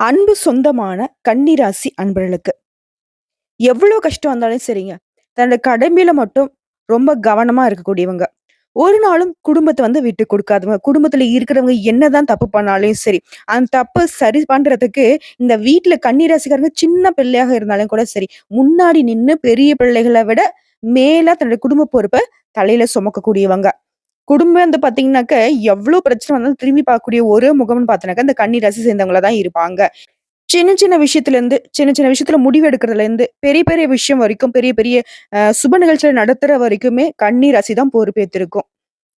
அன்பு சொந்தமான கன்னிராசி அன்பர்களுக்கு எவ்வளோ கஷ்டம் வந்தாலும் சரிங்க. தன்னோட கடமையில மட்டும் ரொம்ப கவனமா இருக்கக்கூடியவங்க. ஒரு நாளும் குடும்பத்த விட்டு குடுக்காதவங்க. குடும்பத்துல இருக்கிறவங்க என்னதான் தப்பு பண்ணாலும் சரி, அந்த தப்ப சரி பண்றதுக்கு இந்த வீட்ல கன்னிராசிக்காரங்க சின்ன பிள்ளையாக இருந்தாலும் கூட சரி, முன்னாடி நின்னு பெரிய பிள்ளைகள விட மேலா தன்னோட குடும்ப பொறுப்ப தலையில சுமக்கக்கூடியவங்க. குடும்பம் பார்த்தீங்கன்னாக்க, எவ்ளோ பிரச்சனை வந்தாலும் திரும்பி பார்க்கக்கூடிய ஒரே முகம்னு பார்த்தோனாக்கா, இந்த கன்னி ராசி சேர்ந்தவங்களா தான் இருப்பாங்க. சின்ன சின்ன விஷயத்துலேருந்து, சின்ன சின்ன விஷயத்துல முடிவு எடுக்கிறதுலேருந்து, பெரிய பெரிய விஷயம் வரைக்கும், பெரிய பெரிய சுப நிகழ்ச்சிகள் நடத்துற வரைக்குமே கன்னி ராசி தான் பொறுப்பேத்திருக்கும்.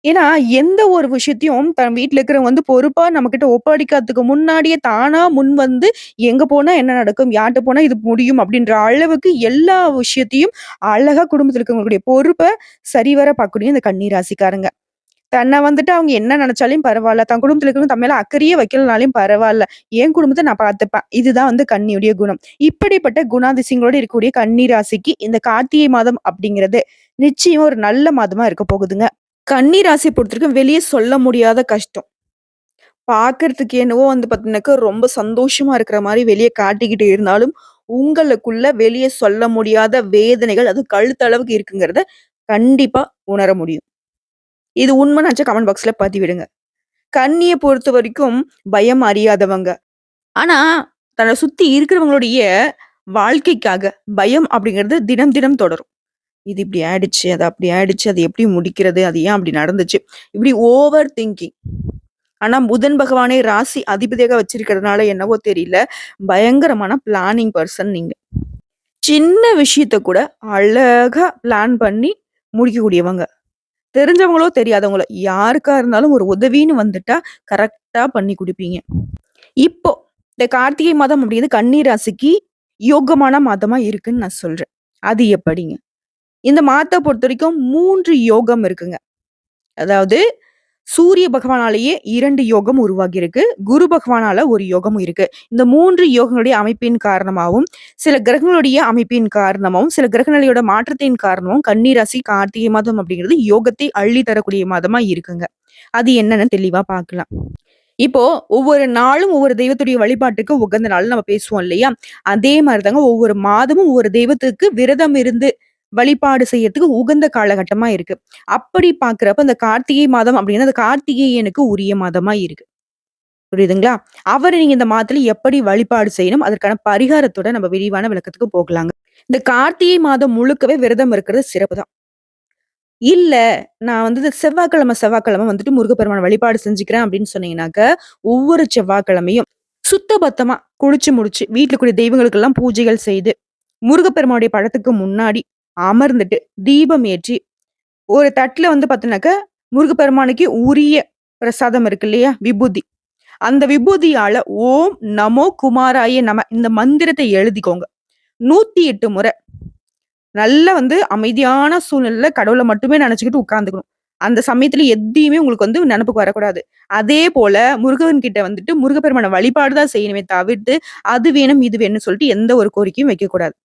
ஏன்னா, எந்த ஒரு விஷயத்தையும் தன் வீட்ல இருக்கிறவங்க பொறுப்பா நம்மகிட்ட ஒப்படைக்கிறதுக்கு முன்னாடியே தானா முன் வந்து, எங்க போனா என்ன நடக்கும்? யார்ட்ட போனா இது முடியும்? அப்படின்ற அளவுக்கு எல்லா விஷயத்தையும் அழகா குடும்பத்துல இருக்கிறவங்களுடைய பொறுப்ப சரிவர பார்க்கக்கூடிய இந்த கன்னி ராசிக்காரங்க. தன்ன அவங்க என்ன நெனச்சாலும் பரவால்ல. தன் குடும்பத்துல இருக்கிறவங்க தன் மேல அக்கறையே வைக்கலனாலும் பரவால்ல. என் குடும்பத்த நான் பார்த்துப்பேன். இதுதான் கன்னியுடைய குணம். இப்படிப்பட்ட குணாதிசயங்களோட இருக்கக்கூடிய கன்னி ராசிக்கு இந்த கார்த்திகை மாதம் அப்படிங்கிறது நிச்சயம் ஒரு நல்ல மாதமா இருக்க போகுதுங்க. கன்னி ராசிய பொறுத்தவரைக்கும் வெளிய சொல்ல முடியாத கஷ்டம். பார்க்கறதுக்கு என்னவோ பார்த்தீங்கன்னாக்கா, ரொம்ப சந்தோஷமா இருக்கிற மாரி வெளிய காட்டிக்கிட்டு இருந்தாலும், உங்களுக்குள்ள வெளிய சொல்ல முடியாத வேதனைகள் அது கழுத்தளவுக்கு இருக்குங்கிறத கண்டிப்பா உணர முடியும். இது உண்மைனாச்சா கமெண்ட் பாக்ஸ்ல பதிவிடுங்க. கன்னிய பொறுத்தவரைக்கும் பயம் அறியாதவங்க. ஆனா, தன்ன சுத்தி இருக்கிறவங்களுடைய வாழ்க்கைக்காக பயம் அப்படிங்கிறது தினம் தினம் தொடரும். இது இப்படி ஆயிடுச்சு, அது அப்படி ஆயிடுச்சு, அது எப்படி முடிக்கிறது? அது ஏன் அப்படி நடந்துச்சு? இப்படி ஓவர் திங்கிங். ஆனா, புதன் பகவானே ராசி அதிபதியாக வச்சிருக்கிறதுனால என்னவோ தெரியல, பயங்கரமான பிளானிங் பெர்சன் நீங்க. சின்ன விஷயத்த கூட அழகா பிளான் பண்ணி முடிக்கக்கூடியவங்க. தெரிஞ்சவங்களோ, தெரியாதவங்களோ யாருக்கா இருந்தாலும் ஒரு உதவின்னு வந்துட்டா, கரெக்ட்டா பண்ணி குடுப்பீங்க. இப்போ இந்த கார்த்திகை மாதம் அப்படிங்கிறது கன்னி ராசிக்கு யோகமான மாதமா இருக்குன்னு நான் சொல்றேன். அது எப்படிங்க? இந்த மாதத்த பொறுத்தவரைக்கும் 3 யோகம் இருக்குங்க. அதாவது சூரிய பகவானாலேயே 2 யோகம் உருவாகியிருக்கு. குரு பகவானால ஒரு யோகம் இருக்கு. இந்த 3 யோகங்களுடைய அமைப்பின் காரணமாவும், சில கிரகங்களுடைய அமைப்பின் காரணமாவும், சில கிரகநிலையோட மாற்றத்தின் காரணமும் கன்னி ராசி கார்த்திகை மாதம் அப்படிங்கிறது யோகத்தை அள்ளி தரக்கூடிய மாதமா இருக்குங்க. அது என்னன்னு தெளிவா பார்க்கலாம். இப்போ ஒவ்வொரு நாளும் ஒவ்வொரு தெய்வத்துடைய வழிபாட்டுக்கு உகந்த நாள்னு நம்ம பேசுவோம் இல்லையா? அதே மாரி தாங்க ஒவ்வொரு மாதமும் ஒவ்வொரு தெய்வத்துக்கு விரதம் இருந்து வழிபாடு செய்யறதுக்கு உகந்த காலகட்டமா இருக்கு. அப்படி பார்க்கிறப்ப இந்த கார்த்திகை மாதம் அப்படின்னா, அந்த கார்த்திகேயனுக்கு உரிய மாதமா இருக்கு. புரியுதுங்களா? அவர நீங்க இந்த மாதத்துல எப்படி வழிபாடு செய்யணும்? அதற்கான பரிகாரத்தோட நம்ம விரிவான விளக்கத்துக்கு போகலாங்க. இந்த கார்த்திகை மாதம் முழுக்கவே விரதம் இருக்கிறது சிறப்பு தான். இல்ல. நான் இந்த செவ்வாய்க்கிழமை செவ்வாய்க்கிழமை முருகப்பெருமான் வழிபாடு செஞ்சுக்கிறேன் அப்படின்னு சொன்னீங்கன்னாக்க, ஒவ்வொரு செவ்வாய்க்கிழமையும் சுத்தபத்தமா குளிச்சு முடிச்சு, வீட்ல கூடிய தெய்வங்களுக்கெல்லாம் பூஜைகள் செய்து, முருகப்பெருமானுடைய படத்துக்கு முன்னாடி அமர்ந்துட்டு, தீபம் ஏற்றி, ஒரு தட்டுல பார்த்தீங்கன்னாக்க, முருகப்பெருமானுக்கு உரிய பிரசாதம் இருக்கு இல்லையா? விபூதி. அந்த விபூதியால ஓம் நமோ குமாராய நம இந்த மந்திரத்தை எழுதிக்கோங்க. 108 முறை. நல்லா அமைதியான சூழ்நிலையில கடவுள மட்டுமே நெனச்சுக்கிட்டு உட்கார்ந்துக்கணும். அந்த சமயத்துல எதையுமே உங்களுக்கு நெனப்புக்கு வரக்கூடாது. அதே போல முருகன் கிட்ட முருகப்பெருமான வழிபாடு தான் செய்யணுமே தவிர்த்து, அது வேணும், இது வேணும்னு சொல்லிட்டு எந்த ஒரு கோரிக்கையும் வைக்கக்கூடாது.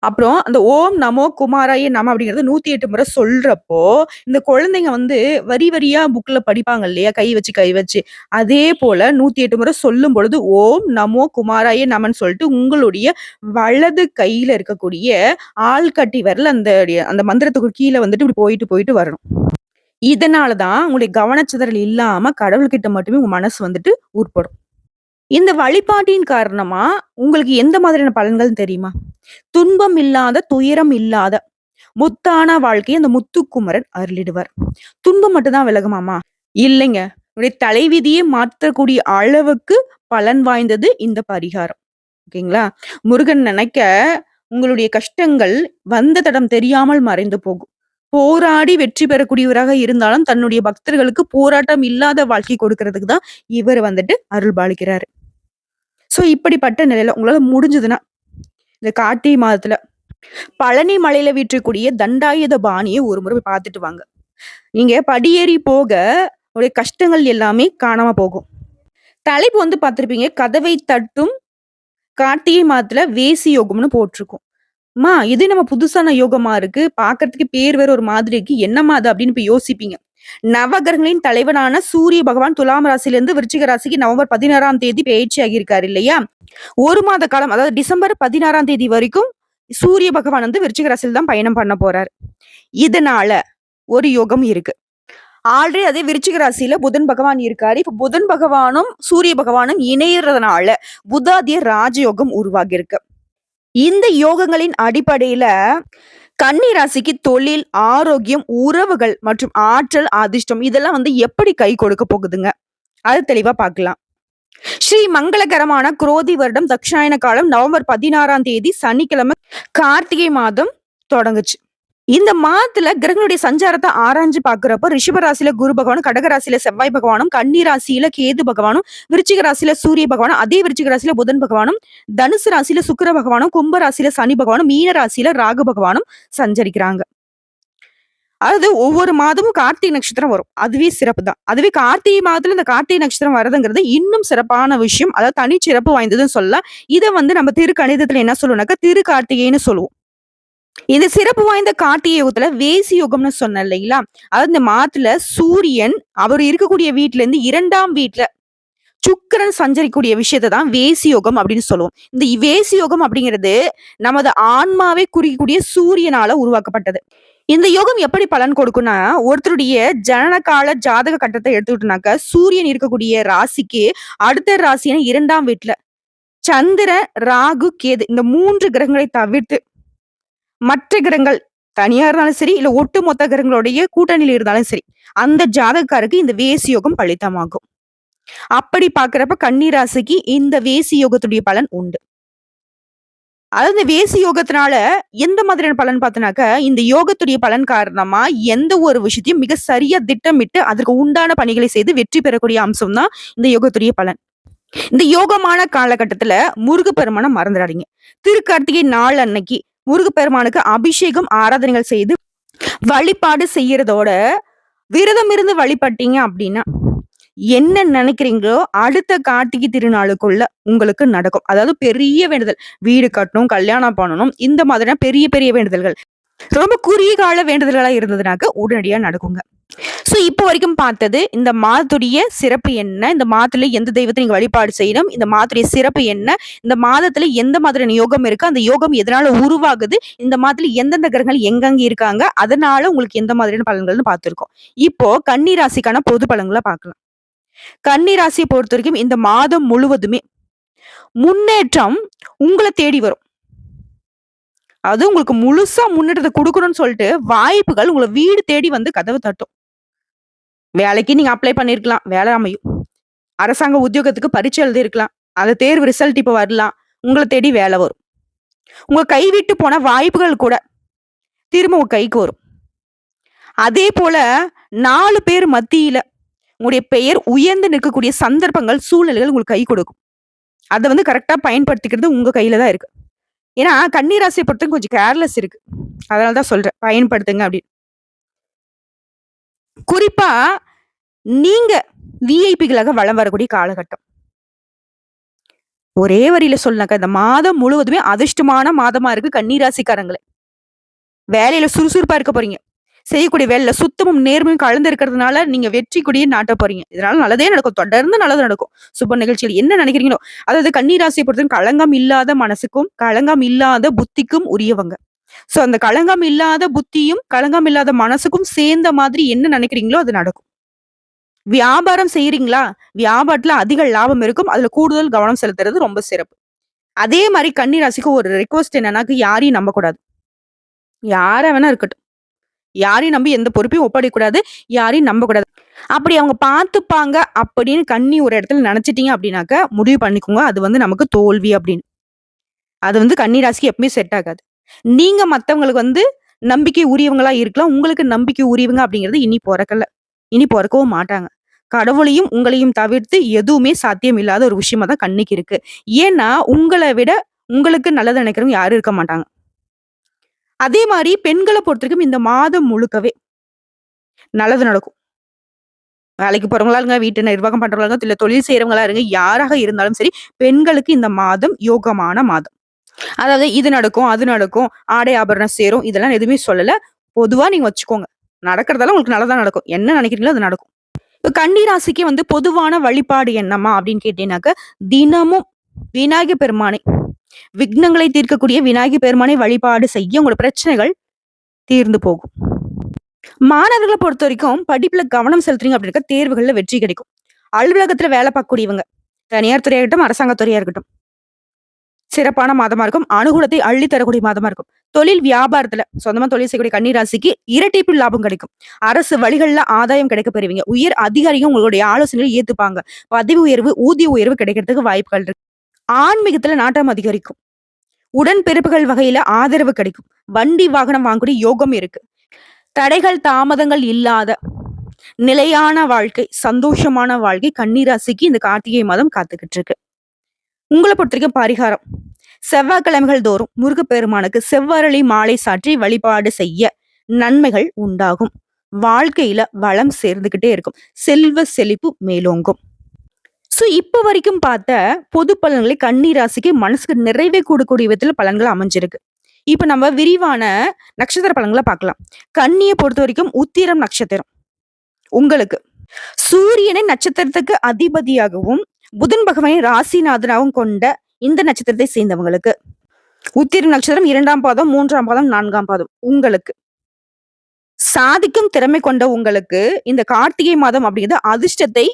அப்புறம் அந்த ஓம் நமோ குமாராய நம அப்படிங்கிறது 108 முறை சொல்றப்போ, இந்த குழந்தைங்க வரி வரியா புக்ல படிப்பாங்க இல்லையா? கை வச்சு, கை வச்சு. அதே போல 108 முறை சொல்லும் பொழுது, ஓம் நமோ குமாராய நமன்னு சொல்லிட்டு உங்களுடைய வலது கையில இருக்கக்கூடிய ஆள்காட்டி விரல் அந்த மந்திரத்துக்கு கீழ இப்படி போயிட்டு, போயிட்டு வரணும். இதனால தான் உங்களுடைய கவனச்சிதறல் இல்லாம கடவுள்கிட்ட மட்டுமே உங்க மனசு உட்படும். இந்த வழிபாட்டின் காரணமா உங்களுக்கு எந்த மாதிரியான பலன்கள் தெரியுமா? துன்பம் இல்லாத, துயரம் இல்லாத, முத்தான வாழ்க்கைய அந்த முத்துக்குமரன் அருளிடுவார். துன்பம் மட்டும் தான் விலகுமாமா? இல்லைங்க. உங்களுடைய தலைவிதியே மாற்றக்கூடிய அளவுக்கு பலன் வாய்ந்தது இந்த பரிகாரம். ஓகேங்களா? முருகன் நினைக்க உங்களுடைய கஷ்டங்கள் வந்த தடம் தெரியாமல் மறைந்து போகும். போராடி வெற்றி பெறக்கூடியவராக இருந்தாலும், தன்னுடைய பக்தர்களுக்கு போராட்டம் இல்லாத வாழ்க்கை கொடுக்கிறதுக்கு தான் இவர் அருள் பாலிக்கிறாரு. சோ இப்படிப்பட்ட நிலையில உங்களால முடிஞ்சதுன்னா, இந்த கார்த்திகை மாதத்துல பழனி மலையில வீற்றக்கூடிய தண்டாயுதபாணிய ஒரு முறை போய் பார்த்துட்டு வாங்க. நீங்க படியேறி போக உங்களுடைய கஷ்டங்கள் எல்லாமே காணாம போகும். தலைப்பு பார்த்திருப்பீங்க. கதவை தட்டும் கார்த்திகை மாதத்துல வேசி யோகம்னு போட்டிருக்கும். இது நம்ம புதுசான யோகமா இருக்கு. பார்க்கறதுக்கு பேர் வேற ஒரு மாதிரி இருக்கு. என்னம்மா அது அப்படின்னு போய் யோசிப்பீங்க. நவகிரகங்களின் தலைவனான சூரிய பகவான் துலாம் ராசியிலிருந்து விருச்சிக ராசிக்கு நவம்பர் 16ஆம் தேதி பயிற்சி ஆகியிருக்காரு இல்லையா? 1 மாத காலம், அதாவது டிசம்பர் 16ஆம் தேதி வரைக்கும் சூரிய பகவான் வந்து விருச்சிக ராசியில தான் பயணம் பண்ண போறாரு. இதனால ஒரு யோகம் இருக்கு. ஆல்ரெடி அதே விருச்சிக ராசியில புதன் பகவான் இருக்காரு. இப்ப புதன் பகவானும் சூரிய பகவானும் இணையறதுனால புதாதிய ராஜயோகம் உருவாகி இருக்கு. இந்த யோகங்களின் அடிப்படையில கன்னி ராசிக்கு தொழில், ஆரோக்கியம், உறவுகள் மற்றும் ஆற்றல், அதிர்ஷ்டம் இதெல்லாம் வந்து எப்படி கை கொடுக்க போகுதுங்க? அது தெளிவா பார்க்கலாம். ஸ்ரீ மங்களகரமான குரோதி வருடம் தக்ஷாயன காலம் நவம்பர் 16ஆம் தேதி சனிக்கிழமை கார்த்திகை மாதம் தொடங்குச்சு. இந்த மாதத்துல கிரகங்களுடைய சஞ்சாரத்தை ஆராய்ஞ்சு பாக்குறப்ப ரிஷப ராசியில குரு பகவானும், கடக ராசியில செவ்வாய் பகவானும், கன்னி ராசியில கேது பகவானும், விருச்சிக ராசியில சூரிய பகவானும், அதே விருச்சிக ராசியில புதன் பகவானும், தனுசு ராசியில சுக்கிர பகவானும், கும்ப ராசியில சனி பகவானும், மீன ராசியில ராகு பகவானும் சஞ்சரிக்கிறாங்க. அதாவது ஒவ்வொரு மாதமும் கார்த்திகை நட்சத்திரம் வரும். அதுவே சிறப்பு தான். அதுவே கார்த்திகை மாதத்துல இந்த கார்த்திகை நட்சத்திரம் வரதுங்கிறது இன்னும் சிறப்பான விஷயம். அதாவது தனிச்சிறப்பு வாய்ந்ததுன்னு சொல்லலாம். இதை வந்து நம்ம திருக்கணிதத்துல என்ன சொல்லுவோம்னாக்கா திரு கார்த்திகைன்னு சொல்லுவோம். இந்த சிறப்பு வாய்ந்த கார்த்திகை யோகத்துல வேசி யோகம்னு சொன்ன இல்லைங்களா? அதாவது இந்த மாதத்துல சூரியன் அவர் இருக்கக்கூடிய வீட்டுல இருந்து 2ஆம் வீட்டுல சுக்கிரன் சஞ்சரிக்கூடிய விஷயத்தை தான் வேசி யோகம் அப்படின்னு சொல்லுவோம். இந்த வேசி யோகம் அப்படிங்கிறது நமது ஆன்மாவை குறிக்கக்கூடிய சூரியனால உருவாக்கப்பட்டது. இந்த யோகம் எப்படி பலன் கொடுக்கும்னா, ஒருத்தருடைய ஜனன கால ஜாதக கட்டத்தை எடுத்துக்கிட்டோம்னாக்க சூரியன் இருக்கக்கூடிய ராசிக்கு அடுத்த ராசியான 2ஆம் வீட்டுல சந்திரன், ராகு, கேது இந்த 3 கிரகங்களை தவிர்த்து மற்ற கிரகங்கள் தனியா இருந்தாலும் சரி, இல்ல ஒட்டுமொத்த கிரகங்களுடைய கூட்டணியில் இருந்தாலும் சரி, அந்த ஜாதகக்காருக்கு இந்த வேசி யோகம் பலிதமாகும். அப்படி பாக்குறப்ப கன்னி ராசிக்கு இந்த வேசி யோகத்துடைய பலன் உண்டு. அதாவது இந்த வேசி யோகத்தினால எந்த மாதிரியான பலன் பார்த்தனாக்க, இந்த யோகத்துடைய பலன் காரணமா எந்த ஒரு விஷயத்தையும் மிக சரியா திட்டமிட்டு அதற்கு உண்டான பணிகளை செய்து வெற்றி பெறக்கூடிய அம்சம் தான் இந்த யோகத்துடைய பலன். இந்த யோகமான காலகட்டத்துல முருகப்பெருமானை மறந்துடாதீங்க. திருக்கார்த்திகை நாள் அன்னைக்கு முருகப்பெருமானுக்கு அபிஷேகம், ஆராதனைகள் செய்து வழிபாடு செய்யறதோட விரதம் இருந்து வழிபட்டீங்க அப்படின்னா என்ன நினைக்கிறீங்களோ அடுத்த கார்த்திகை திருநாளுக்குள்ள உங்களுக்கு நடக்கும். அதாவது பெரிய வேண்டுதல், வீடு கட்டணும், கல்யாணம் பண்ணணும், இந்த மாதிரியான பெரிய பெரிய வேண்டுதல்கள் ரொம்ப குறுகிய கால வேண்டுதல்களா இருந்ததுனாக்க உடனடியா நடக்குங்க. சோ இப்போ வரைக்கும் பார்த்தது இந்த மாதத்துடைய சிறப்பு என்ன, இந்த மாதத்துல எந்த தெய்வத்தை நீங்க வழிபாடு செய்யணும், இந்த மாதத்துடைய சிறப்பு என்ன, இந்த மாதத்துல எந்த மாதிரியான யோகம் இருக்கு, அந்த யோகம் எதனால உருவாகுது, இந்த மாதத்துல எந்தெந்த கிரகங்கள் எங்கெங்க இருக்காங்க, அதனால உங்களுக்கு எந்த மாதிரியான பலன்கள்னு பார்த்திருக்கோம். இப்போ கன்னி ராசிக்கான பொது பலன்களை பார்க்கலாம். கன்னி ராசியை பொறுத்த வரைக்கும் இந்த மாதம் முழுவதுமே முன்னேற்றம் உங்களை தேடி வரும். அது உங்களுக்கு முழுசா முன்னேற்றத்தை கொடுக்கணும்னு சொல்லிட்டு வாய்ப்புகள் உங்களை வீடு தேடி வந்து கதவு தட்டும். வேலைக்கு நீங்க அப்ளை பண்ணிருக்கலாம், வேலை அமையும். அரசாங்க உத்தியோகத்துக்கு பரீட்சை எழுதி இருக்கலாம், அந்த தேர்வு ரிசல்ட் இப்ப வரலாம், உங்களை தேடி வேலை வரும். உங்க கைவிட்டு போன வாய்ப்புகள் கூட திரும்ப உங்க கைக்கு வரும். அதே போல 4 பேர் மத்தியில உங்களுடைய பெயர் உயர்ந்து நிற்கக்கூடிய சந்தர்ப்பங்கள், சூழ்நிலைகள் உங்களுக்கு கை கொடுக்கும். அதை வந்து கரெக்டா பயன்படுத்திக்கிறது உங்க கையில தான் இருக்கு. ஏன்னா கன்னி ராசியை பொறுத்த கொஞ்சம் கேர்லெஸ் இருக்கு. அதனாலதான் சொல்றேன் பயன்படுத்துங்க அப்படின்னு. குறிப்பா நீங்க விஐபிகளாக வலம் வரக்கூடிய காலகட்டம். ஒரே வரியில சொல்லனாக்கா இந்த மாதம் முழுவதுமே அதிர்ஷ்டமான மாதமா இருக்கு கன்னி ராசிக்காரங்களே. வேலையில சுறுசுறுப்பா இருக்க போறீங்க. செய்யக்கூடிய வேலையில சுத்தமும் நேர்மையும் கலந்து இருக்கிறதுனால நீங்க வெற்றி கொடியை நாட்ட போறீங்க. இதனால நல்லதே நடக்கும், தொடர்ந்து நல்லது நடக்கும். சுப நிகழ்ச்சிகள் என்ன நினைக்கிறீங்களோ, அதாவது கன்னி ராசியை பொறுத்த களங்கம் இல்லாத மனசுக்கும் களங்கம் இல்லாத புத்திக்கும் உரியவங்க. சோ அந்த களங்கம் இல்லாத புத்தியும் களங்கம் இல்லாத மனசுக்கும் சேர்ந்த மாதிரி என்ன நினைக்கிறீங்களோ அது நடக்கும். வியாபாரம் செய்யறீங்களா, வியாபாரத்துல அதிக லாபம் இருக்கும், அதுல கூடுதல் கவனம் செலுத்துறது ரொம்ப சிறப்பு. அதே மாதிரி கன்னி ராசிக்கு ஒரு ரெக்வஸ்ட் என்னன்னா, யாரையும் நம்பக்கூடாது. யார வேணா இருக்கட்டும், யாரையும் நம்பி எந்த பொறுப்பையும் ஒப்படைக்கூடாது, யாரையும் நம்பக்கூடாது. அப்படி அவங்க பார்த்துப்பாங்க அப்படின்னு கன்னி ஒரு இடத்துல நினைச்சிட்டீங்க அப்படின்னாக்க முடிவு பண்ணிக்கோங்க, அது வந்து நமக்கு தோல்வி அப்படின்னு. அது வந்து கன்னி ராசிக்கு எப்பவுமே செட் ஆகாது. நீங்க மத்தவங்களுக்கு வந்து நம்பிக்கை உரியவங்களா இருக்கலாம், உங்களுக்கு நம்பிக்கை உரியவங்க அப்படிங்கிறது இனி பிறக்கல, இனி பிறக்கவும் மாட்டாங்க. கடவுளையும் உங்களையும் தவிர்த்து எதுவுமே சாத்தியம் இல்லாத ஒரு விஷயமா தான் கன்னிக்கு இருக்கு. ஏன்னா உங்களை விட உங்களுக்கு நல்லது நினைக்கிறவங்க யாரும் இருக்க மாட்டாங்க. அதே மாதிரி பெண்களை பொறுத்தவரைக்கும் இந்த மாதம் முழுக்கவே நல்லது நடக்கும். வேலைக்கு போறவங்களா இருங்க, வீட்டு நிர்வாகம் பண்றவங்களா, இல்ல தொழில் செய்யறவங்களா இருங்க, யாராக இருந்தாலும் சரி பெண்களுக்கு இந்த மாதம் யோகமான மாதம். அதாவது இது நடக்கும், அது நடக்கும், ஆடை ஆபரணம் சேரும், இதெல்லாம் எதுவுமே சொல்லல. பொதுவா நீங்க வச்சுக்கோங்க. நடக்கிறதெல்லாம் உங்களுக்கு நல்லதா நடக்கும். என்ன நினைக்கிறீங்களோ அது நடக்கும். இப்ப கன்னி ராசிக்கு வந்து பொதுவான வழிபாடு என்னம்மா அப்படின்னு கேட்டீங்கன்னாக்க, தினமும் விநாயகர் பெருமானை, விக்னங்களை தீர்க்கக்கூடிய விநாயகர் பெருமானை வழிபாடு செய்ய உங்களோட பிரச்சனைகள் தீர்ந்து போகும். மாணவர்கள பொறுத்தவரைக்கும் படிப்புல கவனம் செலுத்துறீங்க அப்படின்னா தேர்வுகள்ல வெற்றி கிடைக்கும். அலுவலகத்துல வேலை பார்க்கக்கூடியவங்க, தனியார் துறையா இருக்கட்டும், அரசாங்க துறையா இருக்கட்டும், சிறப்பான மாதமா இருக்கும். அனுகூலத்தை அள்ளி தரக்கூடிய மாதமா இருக்கும். தொழில் வியாபாரத்துல சொந்தமா தொழில் செய்யக்கூடிய கன்னி ராசிக்கு இரட்டிப்பு லாபம் கிடைக்கும். அரசு வழிகள்ல ஆதாயம் கிடைக்க பெறுவீங்க. உயர் அதிகாரிகள் உங்களுடைய ஆலோசனைகளை ஏத்துப்பாங்க. பதவி உயர்வு, ஊதிய உயர்வு கிடைக்கிறதுக்கு வாய்ப்புகள் இருக்கு. ஆன்மீகத்துல நாட்டம் அதிகரிக்கும். உடன்பிறப்புகள் வகையில ஆதரவு கிடைக்கும். வண்டி வாகனம் வாங்கக்கூடிய யோகம் இருக்கு. தடைகள் தாமதங்கள் இல்லாத நிலையான வாழ்க்கை, சந்தோஷமான வாழ்க்கை கன்னி ராசிக்கு இந்த கார்த்திகை மாதம் காத்துக்கிட்டு இருக்கு. உங்களை பொறுத்த வரைக்கும் பரிகாரம், செவ்வாய்க்கிழமைகள் தோறும் முருகப்பெருமானுக்கு செவ்வரளி மாலை சாற்றி வழிபாடு செய்ய நன்மைகள் உண்டாகும். வாழ்க்கையில வளம் சேர்ந்துகிட்டே இருக்கும். செல்வ செழிப்பு மேலோங்கும். சோ இப்ப வரைக்கும் பார்த்த பொது பலன்களை கன்னி ராசிக்கு மனசுக்கு நிறைவே கூடக்கூடிய விதத்துல பலன்கள் அமைஞ்சிருக்கு. இப்ப நம்ம விரிவான நட்சத்திர பலன்களை பார்க்கலாம். கன்னியை பொறுத்த வரைக்கும் உத்திரம் நட்சத்திரம் உங்களுக்கு சூரியனை நட்சத்திரத்துக்கு அதிபதியாகவும் புதன் பகவானை ராசிநாதனாகவும் கொண்ட இந்த நட்சத்திரத்தை சேர்ந்தவங்களுக்கு உத்திரம் நட்சத்திரம் 2ஆம் பாதம், 3ஆம் பாதம், 4ஆம் பாதம் உங்களுக்கு சாதிக்கும் திறமை கொண்ட உங்களுக்கு இந்த கார்த்திகை மாதம் அப்படிங்கிறது அதிர்ஷ்டத்தை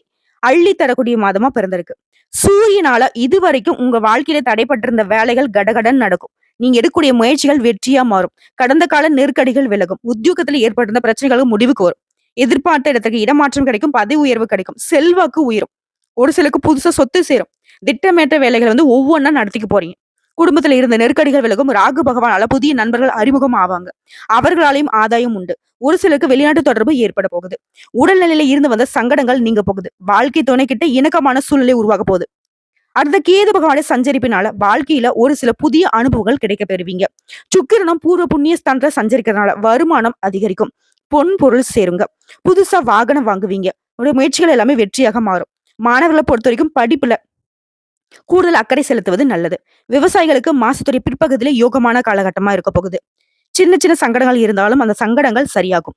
அள்ளி தரக்கூடிய மாதமா பிறந்திருக்கு. சூரியனால இதுவரைக்கும் உங்க வாழ்க்கையில தடைப்பட்டிருந்த வேலைகள் கடகடன் நடக்கும். நீங்க எடுக்கக்கூடிய முயற்சிகள் வெற்றியா மாறும். கடந்த கால நெருக்கடிகள் விலகும். உத்தியோகத்துல ஏற்பட்டிருந்த பிரச்சனைகளும் முடிவுக்கு வரும். எதிர்பார்த்த இடத்துக்கு இடமாற்றம் கிடைக்கும். பதவி உயர்வு கிடைக்கும். செல்வாக்கு உயரும். ஒரு சிலருக்கு புதுசா சொத்து சேரும். திட்டமேற்ற வேலைகளை வந்து ஒவ்வொன்றா நடத்திக்க போறீங்க. குடும்பத்துல இருந்த நெருக்கடிகள் விலகும். ராகு பகவானால புதிய நண்பர்கள் அறிமுகம் ஆவாங்க. அவர்களாலையும் ஆதாயம் உண்டு. ஒரு சிலருக்கு வெளிநாட்டு தொடர்பு ஏற்பட போகுது. உடல்நிலையில இருந்து வந்த சங்கடங்கள் நீங்க போகுது. வாழ்க்கை துணை கிட்ட இணக்கமான சூழ்நிலை உருவாக போகுது. அடுத்த கேது பகவானுடைய சஞ்சரிப்பினால வாழ்க்கையில ஒரு சில புதிய அனுபவங்கள் கிடைக்க பெறுவீங்க. சுக்கிரனும் பூர்வ புண்ணிய ஸ்தானத்துல சஞ்சரிக்கிறதுனால வருமானம் அதிகரிக்கும். பொன் பொருள் சேருங்க. புதுசா வாகனம் வாங்குவீங்க. உங்களுடைய முயற்சிகள் எல்லாமே வெற்றியாக மாறும். மாணவர்களை பொறுத்த வரைக்கும் படிப்புல கூடுதல் அக்கறை செலுத்துவது நல்லது. விவசாயிகளுக்கு மாசத்துடைய பிற்பகுதியில யோகமான காலகட்டமா இருக்க போகுது. சின்ன சின்ன சங்கடங்கள் இருந்தாலும் அந்த சங்கடங்கள் சரியாகும்.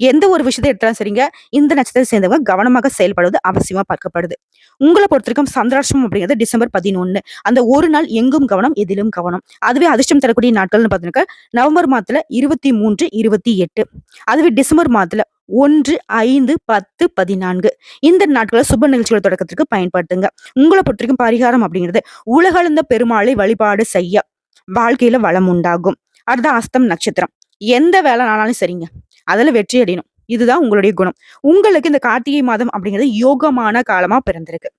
எந்த ஒரு விஷயத்தை எடுத்தாலும் சரிங்க, இந்த நட்சத்திரத்தை சேர்ந்தவங்க கவனமாக செயல்படுவது அவசியமா பார்க்கப்படுது. உங்களை பொறுத்த வரைக்கும் சந்திராஷ்டமம் அப்படிங்கிறது டிசம்பர் 11. அந்த ஒரு நாள் எங்கும் கவனம், எதிலும் கவனம். அதுவே அதிர்ஷ்டம் தரக்கூடிய நாட்கள்னு பார்த்தீங்கன்னா நவம்பர் மாதத்துல 23, 28. அதுவே டிசம்பர் மாதத்துல 1, 5, 10, 14. இந்த நாட்களை சுப நிகழ்ச்சிகள் தொடக்கத்திற்கு பயன்படுத்துங்க. உங்களை பொறுத்த வரைக்கும் பரிகாரம் அப்படிங்கிறது உலகளந்த பெருமாளை வழிபாடு செய்ய வாழ்க்கையில வளம் உண்டாகும். அடுத்த அஸ்தம் நட்சத்திரம். எந்த வேலை ஆனாலும் சரிங்க, அதுல வெற்றி அடையணும். இதுதான் உங்களுடைய குணம். உங்களுக்கு இந்த கார்த்திகை மாதம் அப்படிங்கிறது யோகமான காலமா பிறந்திருக்கு.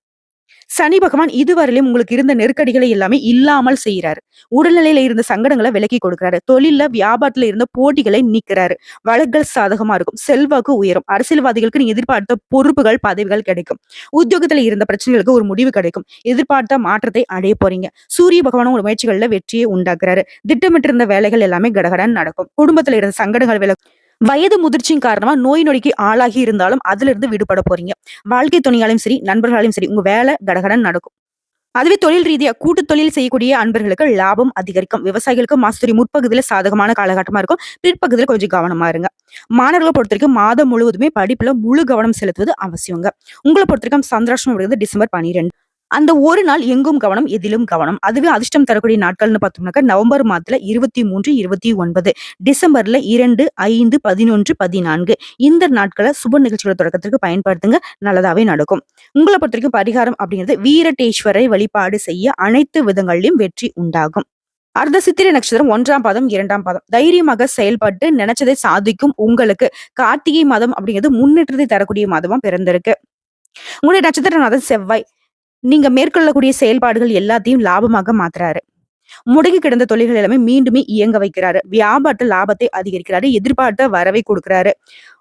சனி பகவான் இதுவரையிலும் உங்களுக்கு இருந்த நெருக்கடிகளை எல்லாமே இல்லாமல் செய்யறாரு. உடல்நிலையில இருந்த சங்கடங்களை விலக்கி கொடுக்கிறாரு. தொழில்ல வியாபாரத்துல இருந்த போட்டிகளை நீக்கிறாரு. வழக்குகள் சாதகமா இருக்கும். செல்வாக்கு உயரும். அரசியல்வாதிகளுக்கு நீங்க எதிர்பார்த்த பொறுப்புகள், பதவிகள் கிடைக்கும். உத்தியோகத்துல இருந்த பிரச்சனைகளுக்கு ஒரு முடிவு கிடைக்கும். எதிர்பார்த்த மாற்றத்தை அடைய போறீங்க. சூரிய பகவானும் ஒரு முயற்சிகள்ல வெற்றியை உண்டாக்குறாரு. திட்டமிட்டிருந்த வேலைகள் எல்லாமே கடகடன் நடக்கும். குடும்பத்துல இருந்த சங்கடங்கள் விலகும். வயது முதிர்ச்சியின் காரணமா நோய் நொடிக்கு ஆளாகி இருந்தாலும் அதுல இருந்து விடுபட போறீங்க. வாழ்க்கை துணையாலும் சரி, நண்பர்களாலும் சரி, உங்க வேலை கடகடன் நடக்கும். அதுவே தொழில் ரீதியா கூட்டு தொழில் செய்யக்கூடிய அன்பர்களுக்கு லாபம் அதிகரிக்கும். விவசாயிகளுக்கு மாசத்துடைய முற்பகுதியில சாதகமான காலகட்டமா இருக்கும். பிற்பகுதியில கொஞ்சம் கவனமா இருங்க. மாணவர்களை பொறுத்த வரைக்கும் மாதம் முழுவதுமே படிப்புல முழு கவனம் செலுத்துவது அவசியங்க. உங்களை பொறுத்த வரைக்கும் சந்திராஷ்டமம் அப்படிங்கிறது டிசம்பர் 12. அந்த ஒரு நாள் எங்கும் கவனம், எதிலும் கவனம். அதுவே அதிர்ஷ்டம் தரக்கூடிய நாட்கள்னு பார்த்தோம்னாக்கா நவம்பர் மாதத்துல 23, 29, டிசம்பர்ல 2, 5, 11, 14. இந்த நாட்களை சுப நிகழ்ச்சிகளை தொடக்கத்திற்கு பயன்படுத்துங்க. நல்லதாவே நடக்கும். உங்களை பொறுத்த வரைக்கும் பரிகாரம் அப்படிங்கிறது வீரட்டேஸ்வரை வழிபாடு செய்ய அனைத்து விதங்களிலும் வெற்றி உண்டாகும். அர்த்த சித்திரை நட்சத்திரம் 1ஆம் பாதம், 2ஆம் பாதம். தைரியமாக செயல்பட்டு நினைச்சதை சாதிக்கும் உங்களுக்கு கார்த்திகை மாதம் அப்படிங்கிறது முன்னேற்றத்தை தரக்கூடிய மாதமா பிறந்திருக்கு. உங்களுடைய நட்சத்திரநாதன் செவ்வாய் நீங்க மேற்கொள்ளக்கூடிய செயல்பாடுகள் எல்லாத்தையும் லாபமாக மாத்துறாரு. முடங்கி கிடந்த தொழில்கள் எல்லாமே மீண்டுமே இயங்க வைக்கிறாரு. வியாபாரத்தில் லாபத்தை அதிகரிக்கிறாரு. எதிர்பார்த்த வரவை கொடுக்கிறாரு.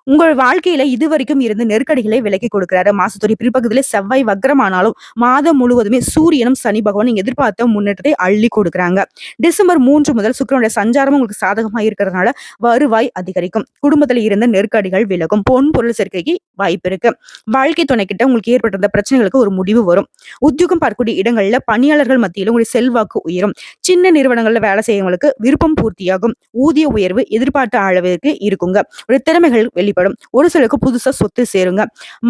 உங்கள் வாழ்க்கையில இதுவரைக்கும் இருந்த நெருக்கடிகளை விலக்கிக் கொடுக்கிறாரு. மாசத்துடைய பிற்பகுதியில செவ்வாய் வக்ரமானாலும், மாதம் முழுவதுமே சூரியனும், சனி பகவானும் நீங்க எதிர்பார்த்த முன்னேற்றத்தை அள்ளி கொடுக்குறாங்க. டிசம்பர் 3 முதல் சுக்கிரனுடைய சஞ்சாரம் உங்களுக்கு சாதகமா இருக்கிறதுனால, வருவாய் அதிகரிக்கும். குடும்பத்துல இருந்த நெருக்கடிகள் விலகும். பொன் பொருள் சேர்க்கைக்கு வாய்ப்பு இருக்கு. வாழ்க்கை துணைக்கிட்ட உங்களுக்கு ஏற்பட்டிருந்த பிரச்சனைகளுக்கு ஒரு முடிவு வரும். உத்தியோகம் பார்க்கக்கூடிய இடங்கள்ல பணியாளர்கள் மத்தியில உங்களுடைய செல்வாக்கு உயரும். சின்ன நிறுவனங்கள்ல வேலை செய்யறவங்களுக்கு விருப்பம் பூர்த்தியாகும். ஊதிய உயர்வு எதிர்பார்த்த அளவிற்கு இருக்குங்க. ஒரு திறமைகள் வெளிப்படும். ஒரு சிலருக்கு புதுசா சொத்து சேருங்க.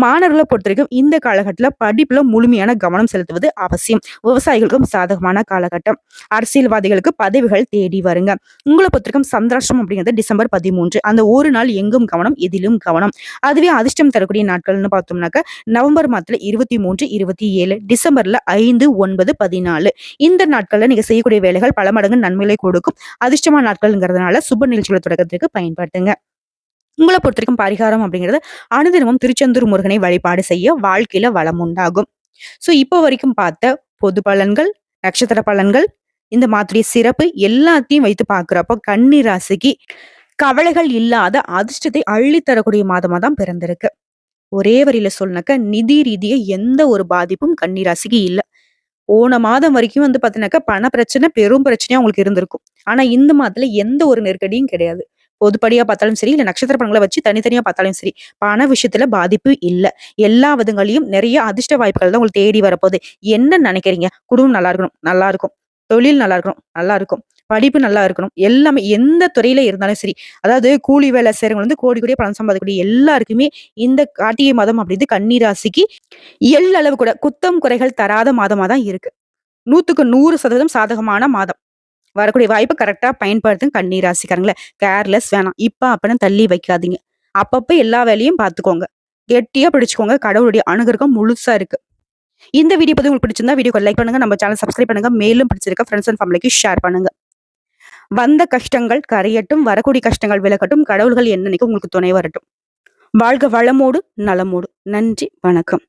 மாணவர்களை பொறுத்தவரைக்கும் இந்த காலகட்டத்துல படிப்புல முழுமையான கவனம் செலுத்துவது அவசியம். விவசாயிகளுக்கும் சாதகமான காலகட்டம். அரசியல்வாதிகளுக்கு பதவிகள் தேடி வருங்க. உங்களை பொறுத்தவரைக்கும் சந்திராஷ்டிரம் அப்படிங்கிறது டிசம்பர் 13. அந்த ஒரு நாள் எங்கும் கவனம், எதிலும் கவனம். அதுவே அதிர்ஷ்டம் தரக்கூடிய நாட்கள்னு பார்த்தோம்னாக்க நவம்பர் மாதத்துல 23, 27, டிசம்பர்ல 5, 9, 14 இந்த நாட்கள்ல நீங்க செய்யக்கூடிய வேலைகள் பல மடங்கு நன்மைகளை கொடுக்கும். அதிர்ஷ்டமான நாட்கள்ங்கிறதுனால சுப நிகழ்ச்சிகளை தொடக்கத்திற்கு பயன்படுத்துங்க. உங்கள பொறுத்தவரைக்கும் பரிகாரம் அப்படிங்கிறது அனுதினமும் திருச்செந்தூர் முருகனை வழிபாடு செய்ய வாழ்க்கையில வளம் உண்டாகும். சோ இப்போ வரைக்கும் பார்த்த பொது பலன்கள், நட்சத்திர பலன்கள், இந்த மாதிரி சிறப்பு எல்லாத்தையும் வைத்து பார்க்கிறப்போ கன்னி ராசிக்கு கவலைகள் இல்லாத அதிர்ஷ்டத்தை அள்ளி தரக்கூடிய மாதமா தான் பிறந்திருக்கு. ஒரே வரியில சொல்லனாக்க நிதி ரீதியா எந்த ஒரு பாதிப்பும் கன்னி ராசிக்கு இல்ல. போன மாதம் வரைக்கும் வந்து பாத்தீங்கன்னாக்கா பண பிரச்சனை பெரும் பிரச்சனையா உங்களுக்கு இருந்திருக்கும். ஆனா இந்த மாதத்துல எந்த ஒரு நெருக்கடியும் கிடையாது. பொதுப்படியா பார்த்தாலும் சரி, இல்ல நட்சத்திர பலன்கள வச்சு தனித்தனியா பார்த்தாலும் சரி, பண விஷயத்துல பாதிப்பு இல்ல. எல்லா விதங்களையும் நிறைய அதிர்ஷ்ட வாய்ப்புகள் தான் உங்களுக்கு தேடி வரப்போகுது. என்ன நினைக்கிறீங்க? குடும்பம் நல்லா இருக்கணும், நல்லா இருக்கும். தொழில் நல்லா இருக்கணும், நல்லா இருக்கும். படிப்பு நல்லா இருக்கணும். எல்லாமே எந்த துறையில இருந்தாலும் சரி. அதாவது கூலி வேலை செய்றவங்க வந்து கோடி கோடியா பணம் சம்பாதிக்கக்கூடிய எல்லாருக்குமே இந்த கார்த்திகை மாதம் அப்படின்றது கன்னி ராசிக்கு எள்ளளவு கூட குத்தம் குறைகள் தராத மாதமா தான் இருக்கு. 100க்கு 100% சாதகமான மாதம். வரக்கூடிய வாய்ப்ப கரெக்ட்டா பயன்படுத்துங்க கன்னி ராசிக்காரங்கள. கேர்லெஸ் வேணாம். இப்ப அப்பன்னு தள்ளி வைக்காதீங்க. அப்பப்ப எல்லா வேலையும் பார்த்துக்கோங்க. கெட்டியா பிடிச்சுக்கோங்க. கடவுளுடைய அனுகிரகம் முழுசா இருக்கு. இந்த வீடியோ பத்தி உங்களுக்கு பிடிச்சிருந்தா வீடியோக்கு லைக் பண்ணுங்க. நம்ம சேனல் சப்ஸ்கிரைப் பண்ணுங்க. மேலும் பிடிச்சிருக்க ஃப்ரெண்ட்ஸ் அண்ட் ஃபேமிலிக்கு ஷேர் பண்ணுங்க. வந்த கஷ்டங்கள் கரையட்டும். வரக்கூடிய கஷ்டங்கள் விலகட்டும். கடவுள்கள் என்னன்னைக்கும் உங்களுக்கு துணை வரட்டும். வாழ்க வளமோடு, நலமோடு. நன்றி, வணக்கம்.